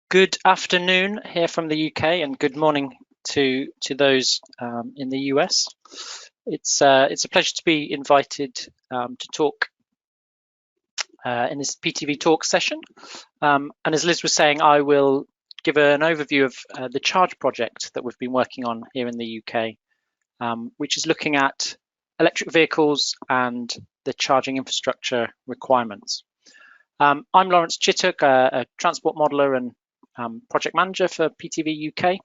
Good afternoon here from the UK, and good morning to those in the US. It's a pleasure to be invited to talk in this PTV Talks session. And as Liz was saying, I will give an overview of the Charge project that we've been working on here in the UK, which is looking at electric vehicles and the charging infrastructure requirements. I'm Lawrence Chittock, a transport modeler and project manager for PTV UK.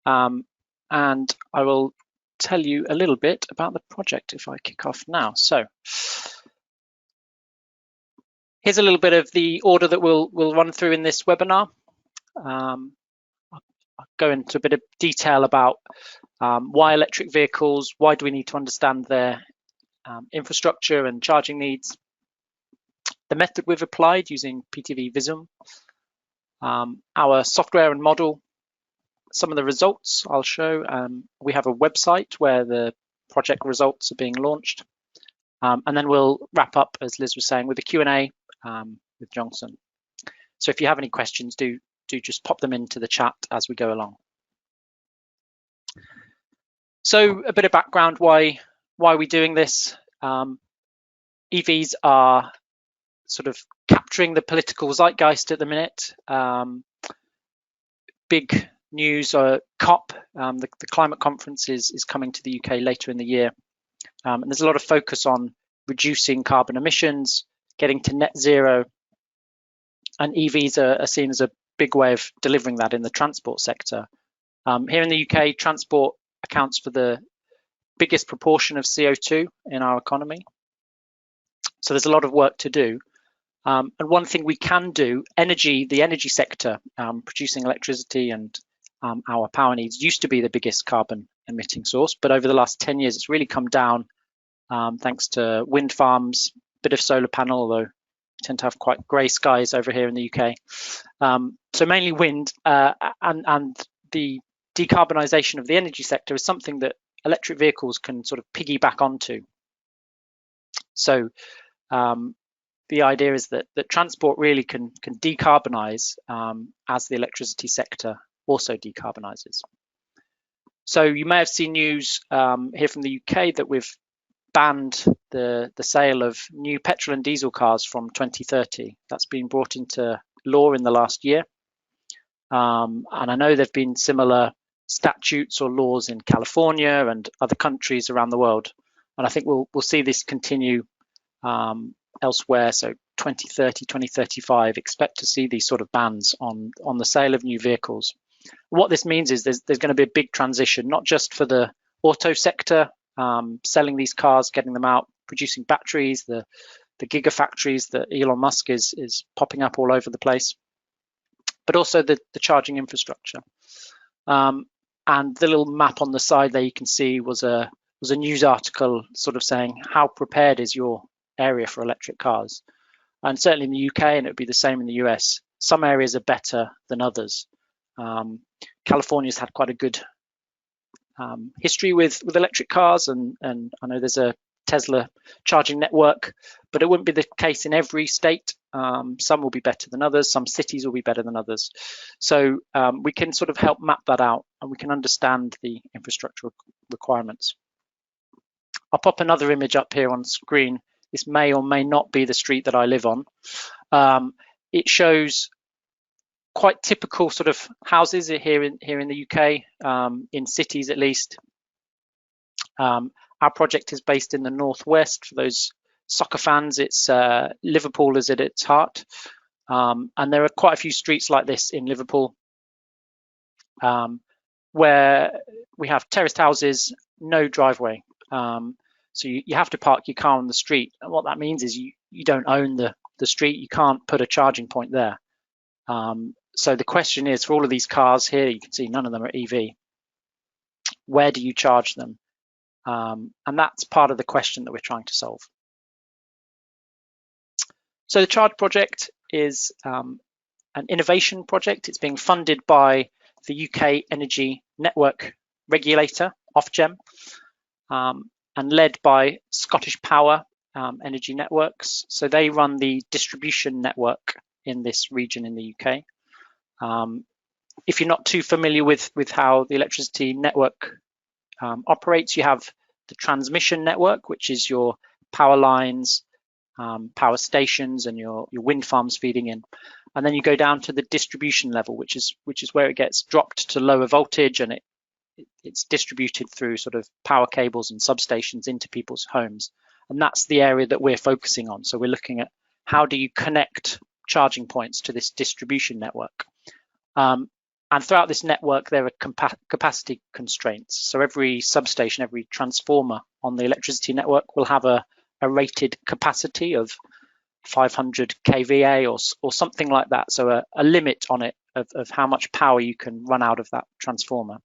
And I will tell you a little bit about the project if I kick off now. So here's a little bit of the order that we'll run through in this webinar. I'll go into a bit of detail about why electric vehicles, why do we need to understand their infrastructure and charging needs, the method we've applied using PTV Visum, our software and model, some of the results I'll show. We have a website where the project results are being launched. And then we'll wrap up, as Liz was saying, with a Q&A with Johnson. So if you have any questions, do just pop them into the chat as we go along. So a bit of background, why are we doing this? EVs are sort of capturing the political zeitgeist at the minute. Big news, COP, the climate conference is coming to the UK later in the year. And there's a lot of focus on reducing carbon emissions, getting to net zero. And EVs are seen as a big way of delivering that in the transport sector. Here in the UK, transport accounts for the biggest proportion of CO2 in our economy. So there's a lot of work to do. And one thing we can do, the energy sector, producing electricity and our power needs used to be the biggest carbon emitting source, but over the last 10 years, it's really come down thanks to wind farms, a bit of solar panel, although we tend to have quite grey skies over here in the UK. So mainly wind, and the decarbonisation of the energy sector is something that electric vehicles can sort of piggyback onto. So the idea is that transport really can decarbonise as the electricity sector also decarbonises. So you may have seen news here from the UK that we've banned the sale of new petrol and diesel cars from 2030. That's been brought into law in the last year. And I know there have been similar statutes or laws in California and other countries around the world. And I think we'll see this continue elsewhere. So 2030, 2035, expect to see these sort of bans on the sale of new vehicles. What this means is there's going to be a big transition, not just for the auto sector, selling these cars, getting them out, producing batteries, the gigafactories that Elon Musk is popping up all over the place, but also the charging infrastructure. And the little map on the side there you can see was a news article sort of saying how prepared is your area for electric cars. And certainly in the UK, and it would be the same in the US, some areas are better than others. California's had quite a good history with electric cars, and I know there's a Tesla charging network, but it wouldn't be the case in every state. Some will be better than others, some cities will be better than others. So we can sort of help map that out, and we can understand the infrastructure requirements. I'll pop another image up here on screen. This may or may not be the street that I live on. It shows quite typical sort of houses here in the UK, in cities at least. Our project is based in the northwest. For those soccer fans, it's Liverpool is at its heart, and there are quite a few streets like this in Liverpool, where we have terraced houses, no driveway. So you have to park your car on the street, and what that means is you don't own the street. You can't put a charging point there. So the question is, for all of these cars here, you can see none of them are EV. Where do you charge them? And that's part of the question that we're trying to solve. So the Charge project is an innovation project. It's being funded by the UK Energy Network Regulator, Ofgem, and led by Scottish Power Energy Networks. So they run the distribution network in this region in the UK. If you're not too familiar with how the electricity network operates, you have the transmission network, which is your power lines, power stations, and your wind farms feeding in. And then you go down to the distribution level, which is where it gets dropped to lower voltage, and it's distributed through sort of power cables and substations into people's homes. And that's the area that we're focusing on. So we're looking at how do you connect charging points to this distribution network. And throughout this network, there are capacity constraints. So every substation, every transformer on the electricity network will have a rated capacity of 500 kVA or something like that. So a limit on it of how much power you can run out of that transformer.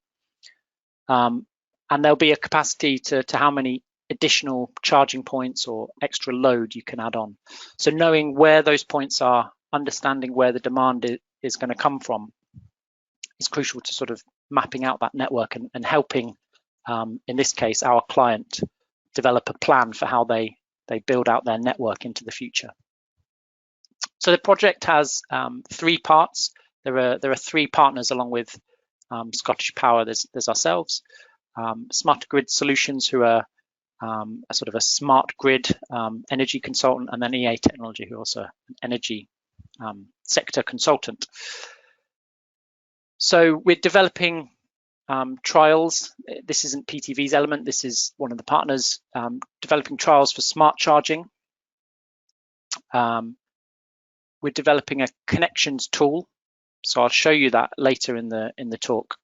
And there'll be a capacity to how many additional charging points or extra load you can add on. So knowing where those points are, understanding where the demand is going to come from, is crucial to sort of mapping out that network and helping, in this case, our client develop a plan for how they build out their network into the future. So the project has 3 parts. There are 3 partners along with Scottish Power. There's ourselves, Smart Grid Solutions, who are a sort of a smart grid energy consultant, and then EA Technology, who are also an energy sector consultant. So we're developing trials. This isn't PTV's element. This is one of the partners developing trials for smart charging. We're developing a connections tool. So I'll show you that later in the talk.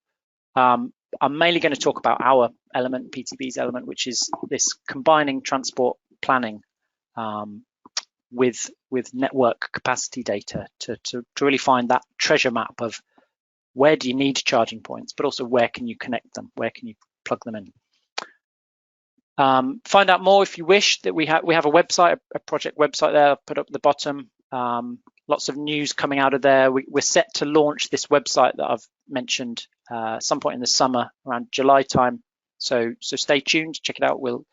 I'm mainly going to talk about our element, PTV's element, which is this combining transport planning with network capacity data to really find that treasure map of where do you need charging points, but also where can you connect them, where can you plug them in. Find out more if you wish. That we have a website, a project website there. I'll put up at the bottom. Lots of news coming out of there. We're set to launch this website that I've mentioned some point in the summer, around July time. So stay tuned, check it out. We'll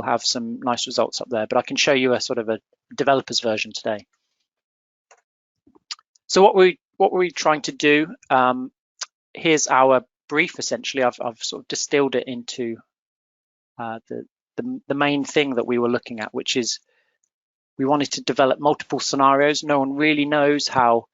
have some nice results up there. But I can show you a sort of a developer's version today. So what were we trying to do? Here's our brief. Essentially, I've sort of distilled it into the main thing that we were looking at, which is we wanted to develop multiple scenarios. No one really knows how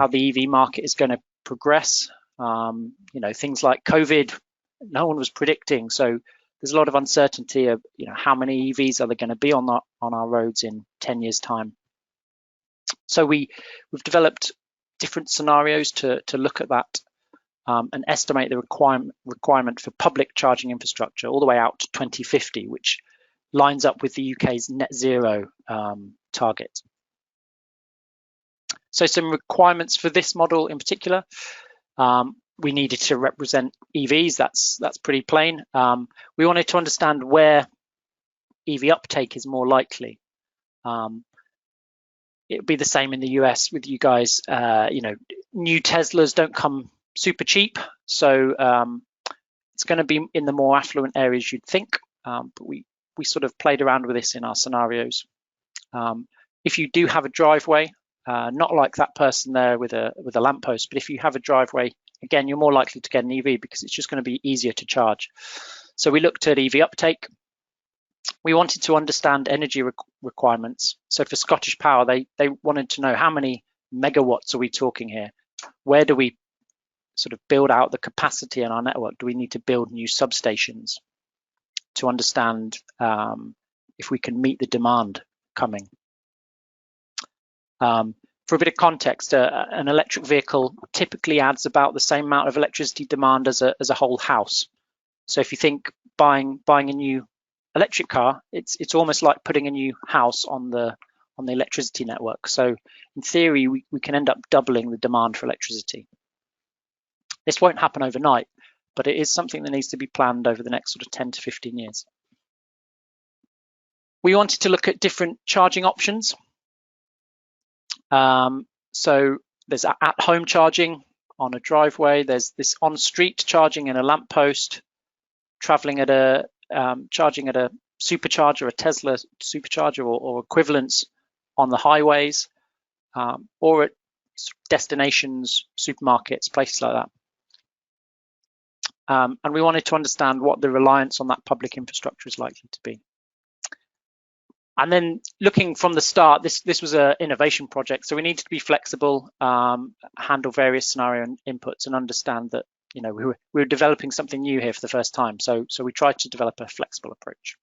the EV market is going to progress. Things like COVID, no one was predicting. So there's a lot of uncertainty of how many EVs are there going to be on our roads in 10 years' time. So we've developed different scenarios to look at that and estimate the requirement for public charging infrastructure all the way out to 2050, which lines up with the UK's net zero target. So some requirements for this model in particular, we needed to represent EVs. That's pretty plain. We wanted to understand where EV uptake is more likely. It'd be the same in the US with you guys. New Teslas don't come super cheap, so it's going to be in the more affluent areas you'd think. But we sort of played around with this in our scenarios. If you do have a driveway, not like that person there with a lamppost, but if you have a driveway, again, you're more likely to get an EV because it's just going to be easier to charge. So we looked at EV uptake. We wanted to understand energy requirements. So for Scottish Power, they wanted to know how many megawatts are we talking here? Where do we sort of build out the capacity in our network? Do we need to build new substations to understand if we can meet the demand coming? For a bit of context, an electric vehicle typically adds about the same amount of electricity demand as a whole house. So if you think buying a new electric car, it's almost like putting a new house on the electricity network. So in theory, we can end up doubling the demand for electricity. This won't happen overnight, but it is something that needs to be planned over the next sort of 10 to 15 years. We wanted to look at different charging options. So there's at-home charging on a driveway. There's this on-street charging in a lamppost, traveling at charging at a supercharger, a Tesla supercharger or equivalents on the highways. or at destinations, supermarkets, places like that. And we wanted to understand what the reliance on that public infrastructure is likely to be. And then looking from the start, this was an innovation project, so we needed to be flexible, handle various scenario inputs, and understand that we were developing something new here for the first time. So we tried to develop a flexible approach.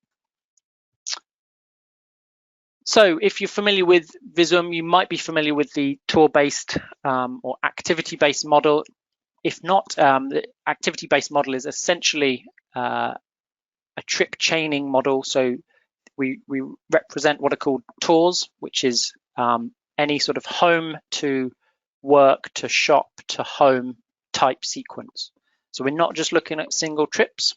So if you're familiar with Visum, you might be familiar with the tour-based or activity-based model. If not, the activity-based model is essentially a trip chaining model. So we represent what are called tours, which is any sort of home to work to shop to home type sequence. So we're not just looking at single trips,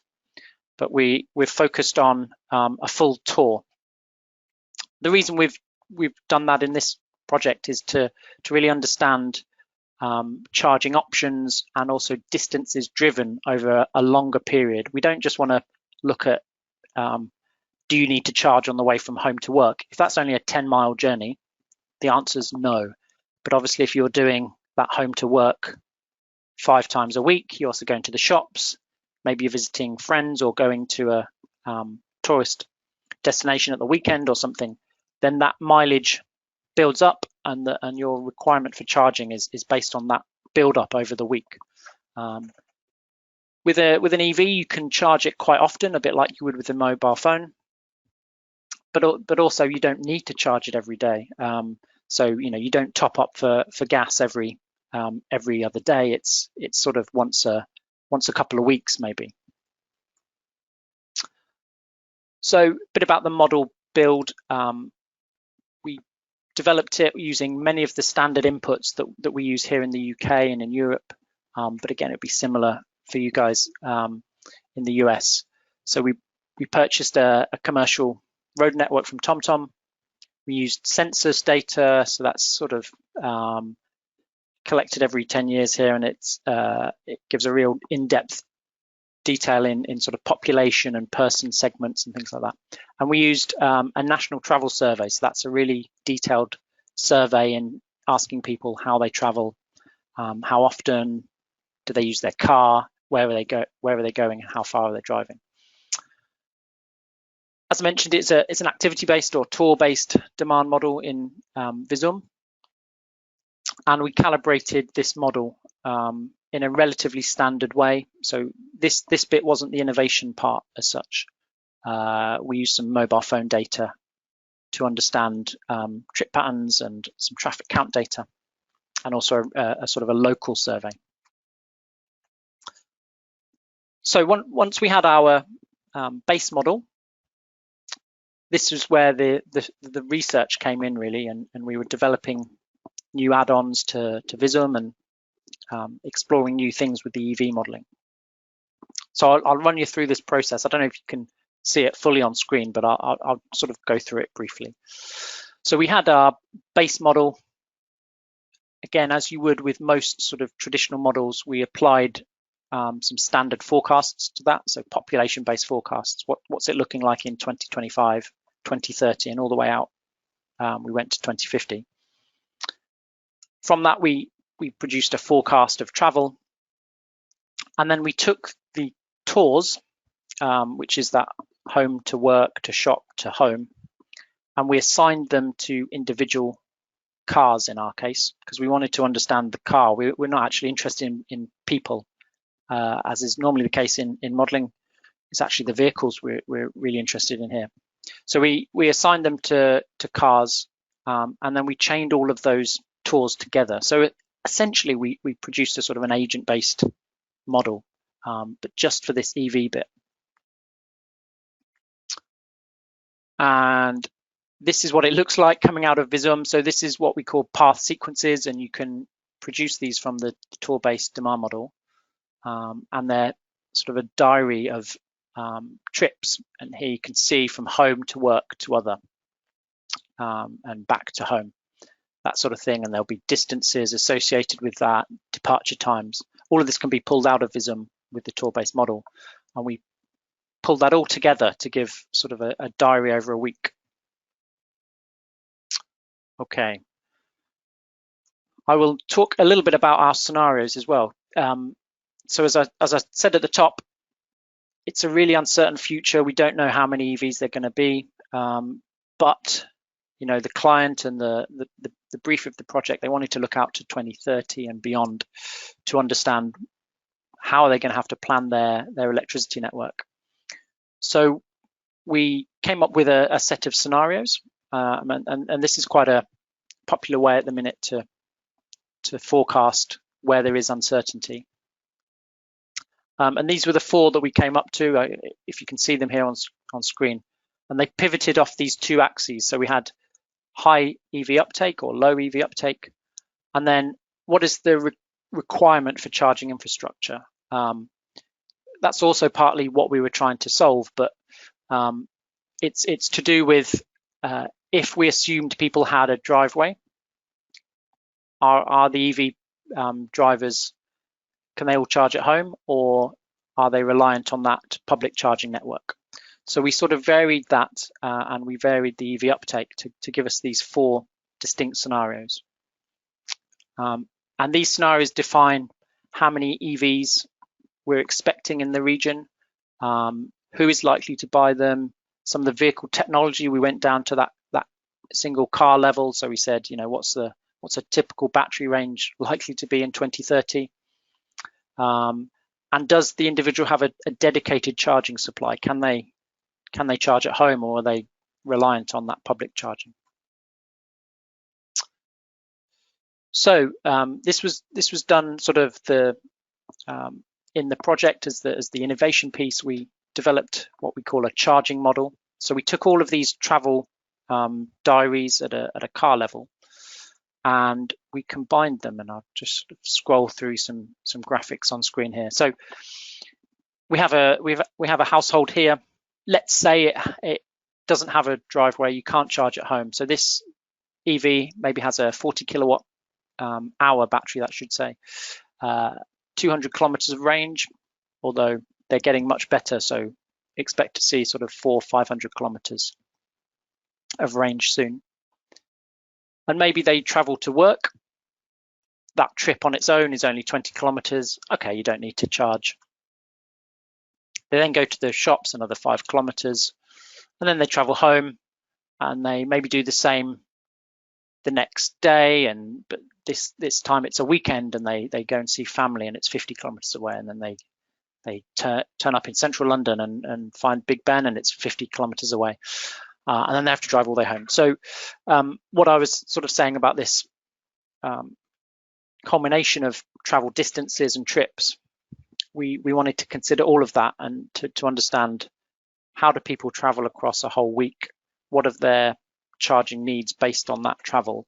but we're focused on a full tour. The reason we've done that in this project is to really understand charging options and also distances driven over a longer period. We don't just want to look at do you need to charge on the way from home to work? If that's only a 10-mile journey, the answer is no. But obviously, if you're doing that home to work 5 times a week, you're also going to the shops, maybe you're visiting friends or going to a tourist destination at the weekend or something, then that mileage builds up, and your requirement for charging is based on that build up over the week. With an EV, you can charge it quite often, a bit like you would with a mobile phone, but also you don't need to charge it every day. So you don't top up for gas every other day. It's sort of once a couple of weeks maybe. So a bit about the model build. We developed it using many of the standard inputs that we use here in the UK and in Europe, but again, it'd be similar for you guys in the US. So we purchased a commercial road network from TomTom. We used census data, so that's sort of collected every 10 years here, and it gives a real in-depth detail in sort of population and person segments and things like that. And we used a national travel survey, so that's a really detailed survey in asking people how they travel, how often do they use their car, where are they going, and how far are they driving. As I mentioned, it's an activity-based or tour-based demand model in Visum, and we calibrated this model in a relatively standard way. So this bit wasn't the innovation part as such. We used some mobile phone data to understand trip patterns and some traffic count data, and also a sort of a local survey. So once we had our base model, this is where the research came in really, and we were developing new add-ons to Visum and exploring new things with the EV modeling. So I'll run you through this process. I don't know if you can see it fully on screen, but I'll sort of go through it briefly. So we had our base model. Again, as you would with most sort of traditional models, we applied some standard forecasts to that. So population-based forecasts. What's it looking like in 2025, 2030, and all the way out. We went to 2050. From that, we produced a forecast of travel, and then we took the tours, which is that home to work to shop to home, and we assigned them to individual cars in our case, because we wanted to understand the car. We're not actually interested in people, as is normally the case in modeling. It's actually the vehicles we're really interested in here. So we assigned them to cars, and then we chained all of those tours together. So essentially we produced a sort of an agent-based model, but just for this EV bit. And this is what it looks like coming out of Visum. So this is what we call path sequences, and you can produce these from the tour-based demand model. And they're sort of a diary of trips. And here you can see from home to work to other, and back to home, that sort of thing. And there'll be distances associated with that, departure times. All of this can be pulled out of Visum with the tour-based model. And we pulled that all together to give sort of a diary over a week. Okay. I will talk a little bit about our scenarios as well. So as I said at the top, it's a really uncertain future. We don't know how many EVs they're going to be, but the client and the brief of the project, they wanted to look out to 2030 and beyond to understand how are they going to have to plan their electricity network. So we came up with a set of scenarios, and this is quite a popular way at the minute to forecast where there is uncertainty. And these were the 4 that we came up to, if you can see them here on screen. And they pivoted off these 2 axes. So we had high EV uptake or low EV uptake, and then what is the requirement for charging infrastructure? That's also partly what we were trying to solve, but it's to do with if we assumed people had a driveway, are the EV drivers, can they all charge at home, or are they reliant on that public charging network? So we sort of varied that, and we varied the EV uptake to give us these 4 distinct scenarios. And these scenarios define how many EVs we're expecting in the region, who is likely to buy them, some of the vehicle technology. We went down to that single car level. So we said, what's a typical battery range likely to be in 2030? And does the individual have a dedicated charging supply? Can they charge at home, or are they reliant on that public charging? So this was done sort of in the project as the innovation piece. We developed what we call a charging model. So we took all of these travel diaries at a car level, and we combined them. And I'll just sort of scroll through some graphics on screen here. So we have a household here. Let's say it doesn't have a driveway, you can't charge at home. So this EV maybe has a 40 kilowatt hour battery, that should say, 200 kilometers of range, although they're getting much better. So expect to see sort of 400-500 kilometers of range soon. And maybe they travel to work. That trip on its own is only 20 kilometers. Okay, you don't need to charge. They then go to the shops, another 5 kilometers, and then they travel home, and they maybe do the same the next day, but this time it's a weekend, and they go and see family, and it's 50 kilometers away, and then they turn up in central London and find Big Ben, and it's 50 kilometers away, and then they have to drive all the way home. So what I was sort of saying about this combination of travel distances and trips, we wanted to consider all of that and to understand how do people travel across a whole week, what are their charging needs based on that travel.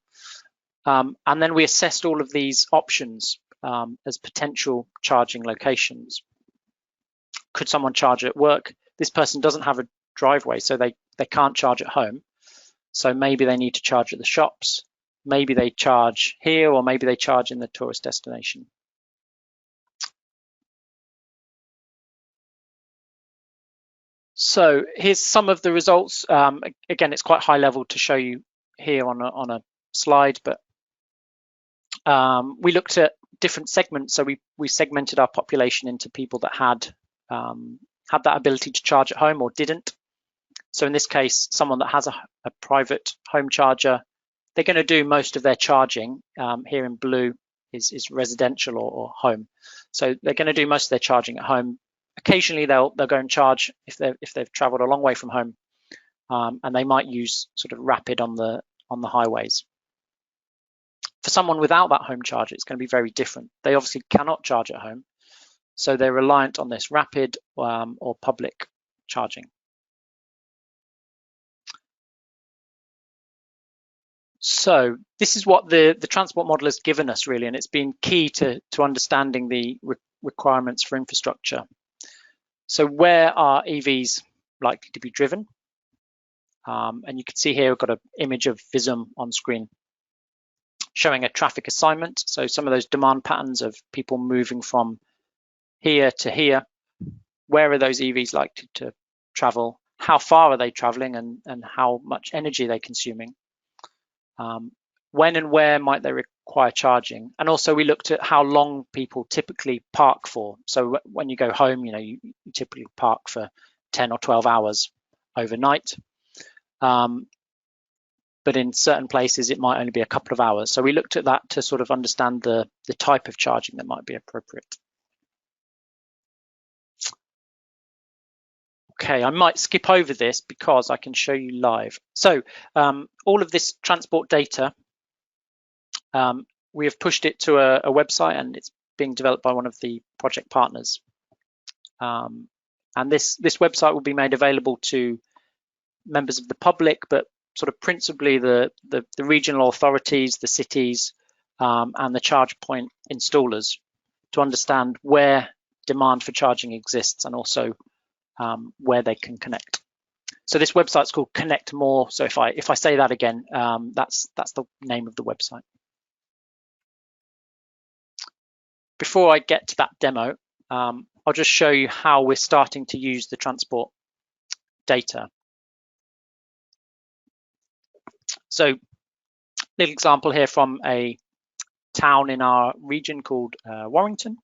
And then we assessed all of these options as potential charging locations. Could someone charge at work? This person doesn't have a driveway, so they can't charge at home. So maybe they need to charge at the shops. Maybe they charge here, or maybe they charge in the tourist destination. So here's some of the results. Again, it's quite high level to show you here on a slide, but we looked at different segments. So we segmented our population into people that had that ability to charge at home or didn't. So in this case, someone that has a private home charger, they're going to do most of their charging. Here in blue is residential or home. So they're going to do most of their charging at home. Occasionally they'll go and charge if they've traveled a long way from home, and they might use sort of rapid on the highways. For someone without that home charger, it's going to be very different. They obviously cannot charge at home, so they're reliant on this rapid or public charging. So this is what the transport model has given us, really, and it's been key to understanding the requirements for infrastructure. So where are EVs likely to be driven? And you can see here we've got an image of Visum on screen showing a traffic assignment. So some of those demand patterns of people moving from here to here. Where are those EVs likely to travel? How far are they traveling, and how much energy are they consuming? When and where might they require charging. And also we looked at how long people typically park for. So when you go home, you typically park for 10 or 12 hours overnight. But in certain places, it might only be a couple of hours. So we looked at that to sort of understand the type of charging that might be appropriate. Okay, I might skip over this because I can show you live. So all of this transport data, we have pushed it to a website, and it's being developed by one of the project partners. And this website will be made available to members of the public, but sort of principally the regional authorities, the cities, and the charge point installers, to understand where demand for charging exists and also where they can connect. So this website's called Connect More. So if I say that again, that's the name of the website. Before I get to that demo, I'll just show you how we're starting to use the transport data. So, little example here from a town in our region called Warrington.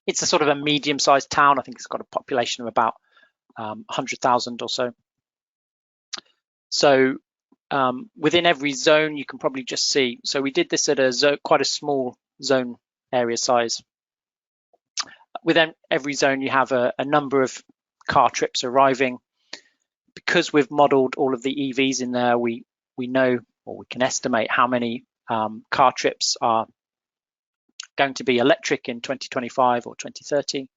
It's a sort of a medium-sized town. I think it's got a population of about 100,000 or so. So within every zone, you can probably just see. So we did this at quite a small zone area size. Within every zone, you have a number of car trips arriving. Because we've modeled all of the EVs in there, we know, or we can estimate how many car trips are going to be electric in 2025 or 2030.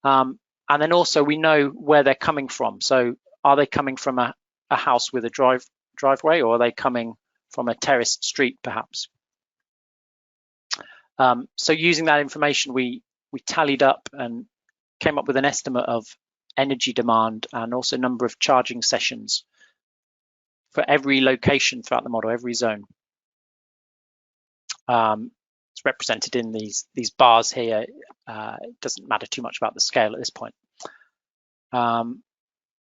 And then also we know where they're coming from. So are they coming from a house with a driveway, or are they coming from a terraced street perhaps? So using that information, we tallied up and came up with an estimate of energy demand and also number of charging sessions for every location throughout the model, every zone. It's represented in these bars here. It doesn't matter too much about the scale at this point.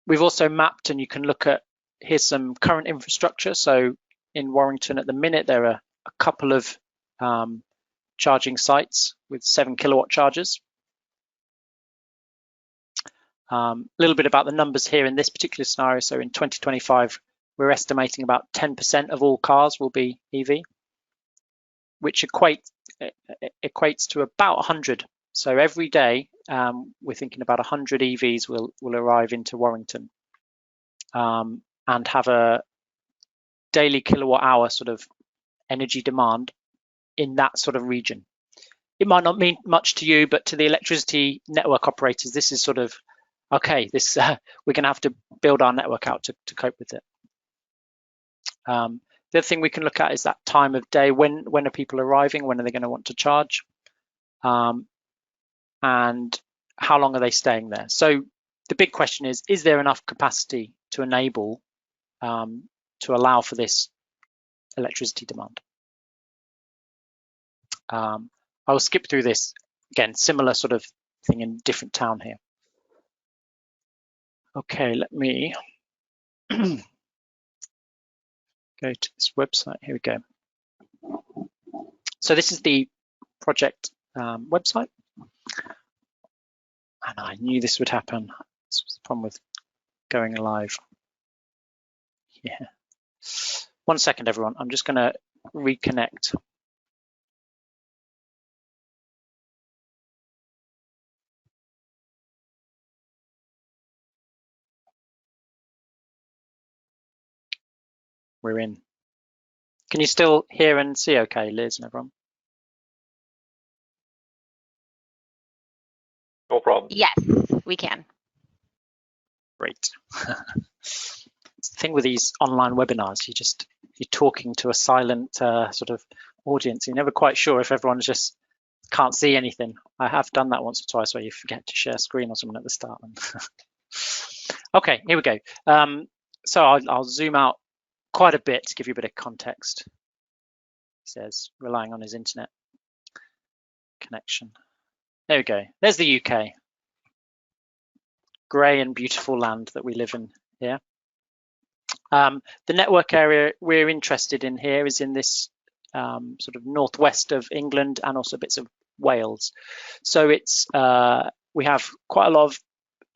We've also mapped, and you can look at, here's some current infrastructure. So in Warrington at the minute, there are a couple of charging sites with 7 kilowatt chargers. A little bit about the numbers here in this particular scenario. So in 2025, we're estimating about 10% of all cars will be EV, which equates to about 100. So every day, we're thinking about 100 EVs will arrive into Warrington and have a daily kilowatt hour sort of energy demand in that sort of region. It might not mean much to you, but to the electricity network operators, this is sort of, okay, this we're going to have to build our network out to cope with it. The other thing we can look at is that time of day. When are people arriving? When are they going to want to charge? And how long are they staying there? So the big question is there enough capacity to enable, to allow for this electricity demand? I will skip through this. Again, similar sort of thing in a different town here. Okay, let me go to this website. Here we go. So this is the project website. And I knew this would happen. This was the problem with going live. Yeah. 1 second, everyone. I'm just going to reconnect. We're in. Can you still hear and see okay, Liz and everyone? No problem. Yes, we can. Great. It's the thing with these online webinars, you're talking to a silent sort of audience. You're never quite sure if everyone just can't see anything. I have done that once or twice where you forget to share screen or something at the start. Okay, here we go. So I'll zoom out quite a bit to give you a bit of context. He says relying on his internet connection. There we go. There's the UK. Grey and beautiful land that we live in here. The network area we're interested in here is in this sort of northwest of England and also bits of Wales. So it's we have quite a lot of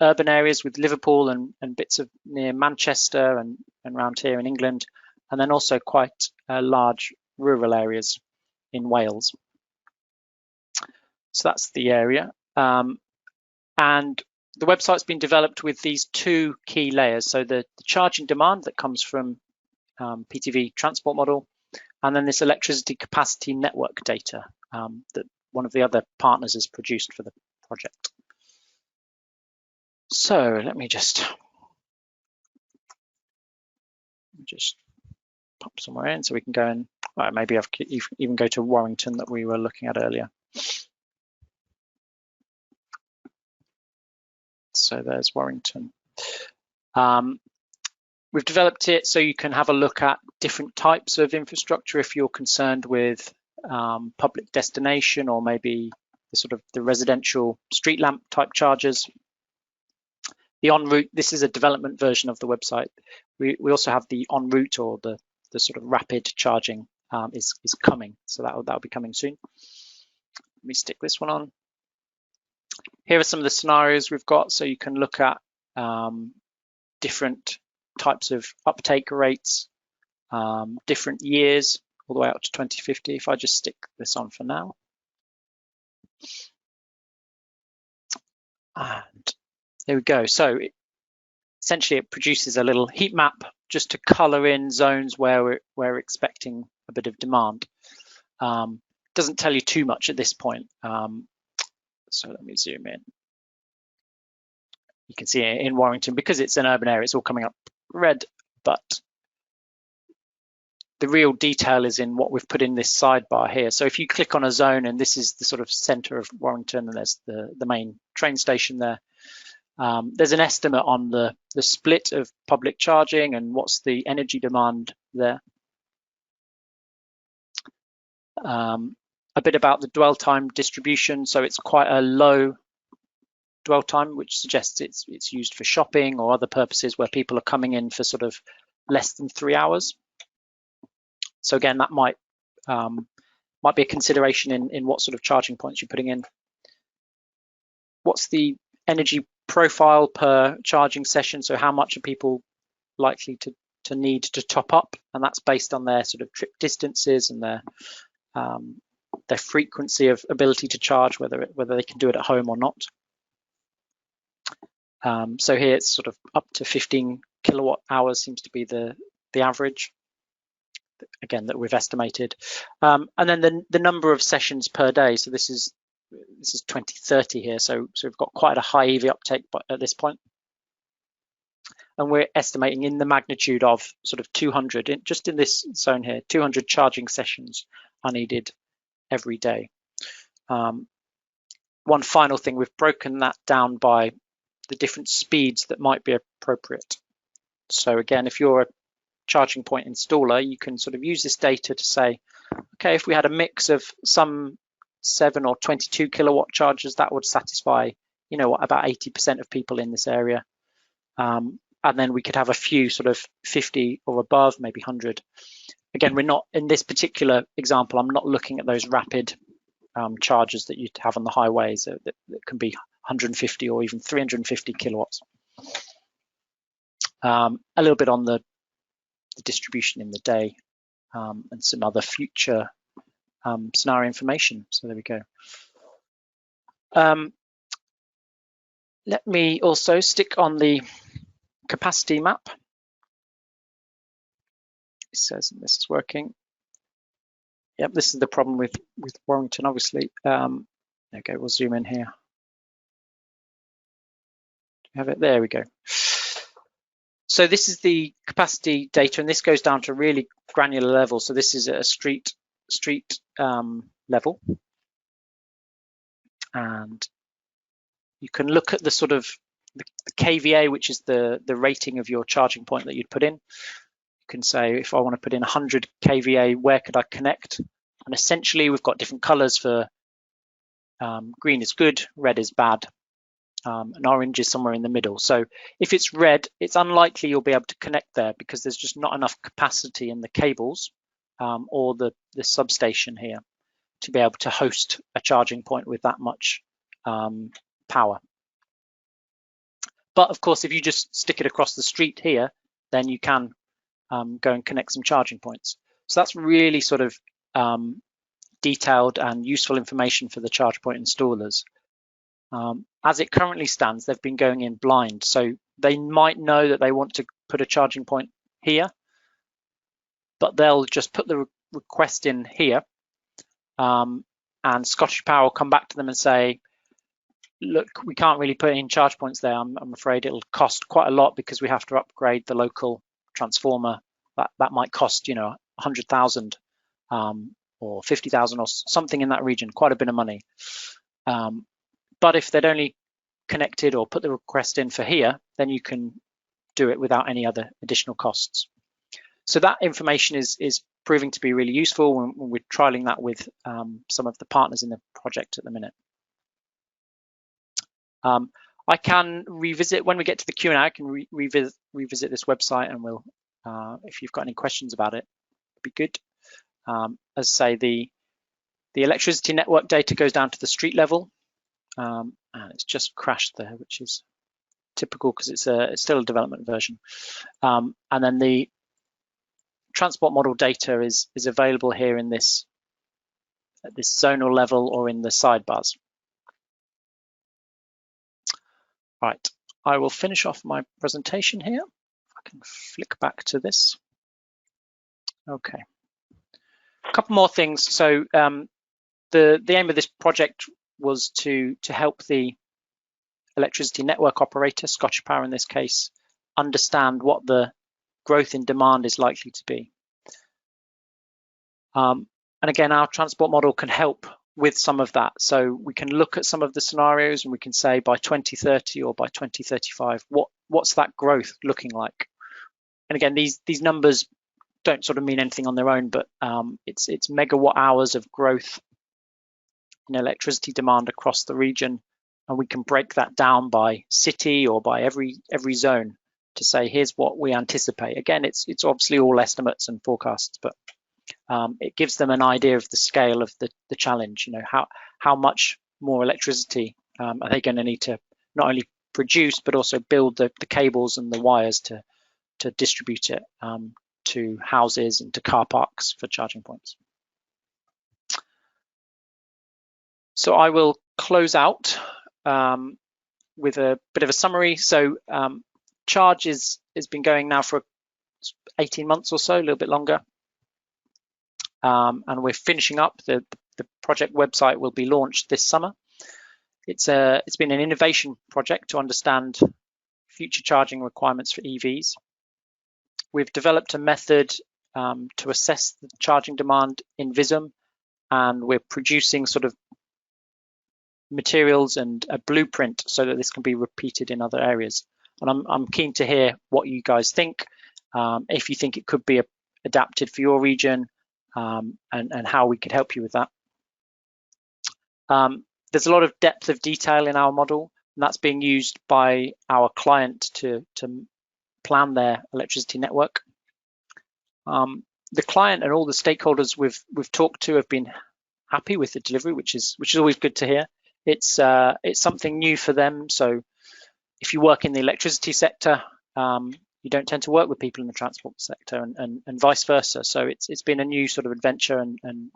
urban areas with Liverpool and bits of near Manchester and around here in England, and then also quite large rural areas in Wales. So that's the area. And the website's been developed with these two key layers. So the charging demand that comes from PTV transport model, and then this electricity capacity network data that one of the other partners has produced for the project. So let me just pop somewhere in so we can go and maybe I've even go to Warrington that we were looking at earlier. So there's Warrington. We've developed it so you can have a look at different types of infrastructure if you're concerned with public destination or maybe the sort of the residential street lamp type chargers. The en route, this is a development version of the website. We also have the en route or the sort of rapid charging is coming, so that'll be coming soon. Let me stick this one on. Here are some of the scenarios we've got, so you can look at different types of uptake rates, different years, all the way up to 2050. If I just stick this on for now. And there we go. So essentially it produces a little heat map just to color in zones where we're expecting a bit of demand. Doesn't tell you too much at this point. So let me zoom in. You can see in Warrington, because it's an urban area, it's all coming up red, but the real detail is in what we've put in this sidebar here. So if you click on a zone, and this is the sort of center of Warrington, and there's the main train station there, there's an estimate on the split of public charging and what's the energy demand there. A bit about the dwell time distribution. So it's quite a low dwell time, which suggests it's used for shopping or other purposes where people are coming in for sort of less than 3 hours. So again, that might be a consideration in what sort of charging points you're putting in. What's the energy profile per charging session? So how much are people likely to need to top up? And that's based on their sort of trip distances and their frequency of ability to charge, whether they can do it at home or not. So here it's sort of up to 15 kilowatt hours seems to be the average, again, that we've estimated. And then the number of sessions per day. So this is 2030 here. So we've got quite a high EV uptake at this point. And we're estimating in the magnitude of sort of 200, just in this zone here, 200 charging sessions are needed every day. One final thing, we've broken that down by the different speeds that might be appropriate. So again, if you're a charging point installer, you can sort of use this data to say, okay, if we had a mix of some 7 or 22 kilowatt chargers, that would satisfy, you know, about 80% of people in this area. And then we could have a few sort of 50 or above, maybe 100. Again, we're not, in this particular example, I'm not looking at those rapid chargers that you'd have on the highways that can be 150 or even 350 kilowatts. A little bit on the distribution in the day and some other future scenario information. So there we go. Let me also stick on the capacity map. It says this is working. Yep, this is the problem with Warrington, obviously. Okay, we'll zoom in here. Do we have it? There we go. So this is the capacity data, and this goes down to really granular level. So this is at a street level, and you can look at the sort of the kVA, which is the rating of your charging point that you'd put in. You can say, if I want to put in 100 kVA, where could I connect? And essentially, we've got different colors for green is good, red is bad, and orange is somewhere in the middle. So if it's red, it's unlikely you'll be able to connect there because there's just not enough capacity in the cables or the substation here to be able to host a charging point with that much power. But of course, if you just stick it across the street here, then you can go and connect some charging points. So that's really sort of detailed and useful information for the charge point installers. As it currently stands, they've been going in blind. So they might know that they want to put a charging point here, but they'll just put the request in here, and Scottish Power will come back to them and say, look, we can't really put in charge points there. I'm afraid it'll cost quite a lot because we have to upgrade the local transformer. That might cost, 100,000 or 50,000 or something in that region, quite a bit of money. But if they'd only connected or put the request in for here, then you can do it without any other additional costs. So that information is proving to be really useful when we're trialing that with some of the partners in the project at the minute. I can revisit when we get to the Q&A. I can revisit this website, and we'll, if you've got any questions about it, it'd be good. As I say, the electricity network data goes down to the street level, and it's just crashed there, which is typical because it's still a development version. And then the transport model data is available here in this at this zonal level or in the sidebars. Right, I will finish off my presentation here. I can flick back to this. Okay, a couple more things. So the aim of this project was to help the electricity network operator, Scottish Power in this case, understand what the growth in demand is likely to be. And again, our transport model can help with some of that. So we can look at some of the scenarios and we can say by 2030 or by 2035, what's that growth looking like? And again, these numbers don't sort of mean anything on their own, but it's megawatt hours of growth in electricity demand across the region, and we can break that down by city or by every zone to say here's what we anticipate. Again, it's obviously all estimates and forecasts, but it gives them an idea of the scale of the challenge. How much more electricity are they going to need to not only produce but also build the cables and the wires to distribute it to houses and to car parks for charging points. So I will close out with a bit of a summary. So Charge has been going now for 18 months or so, a little bit longer. And we're finishing up. The project website will be launched this summer. It's been an innovation project to understand future charging requirements for EVs. We've developed a method to assess the charging demand in Visum, and we're producing sort of materials and a blueprint so that this can be repeated in other areas. And I'm keen to hear what you guys think, if you think it could be adapted for your region, and how we could help you with that. There's a lot of depth of detail in our model, and that's being used by our client to plan their electricity network. The client and all the stakeholders we've talked to have been happy with the delivery, which is always good to hear. It's something new for them. So if you work in the electricity sector, you don't tend to work with people in the transport sector, and vice versa. So it's been a new sort of adventure, and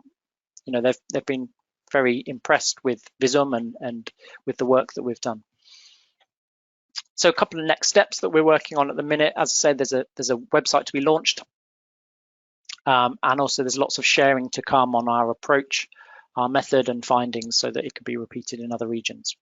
they've been very impressed with Visum and with the work that we've done. So a couple of next steps that we're working on at the minute. As I said, there's a website to be launched, and also there's lots of sharing to come on our approach, our method and findings, so that it can be repeated in other regions.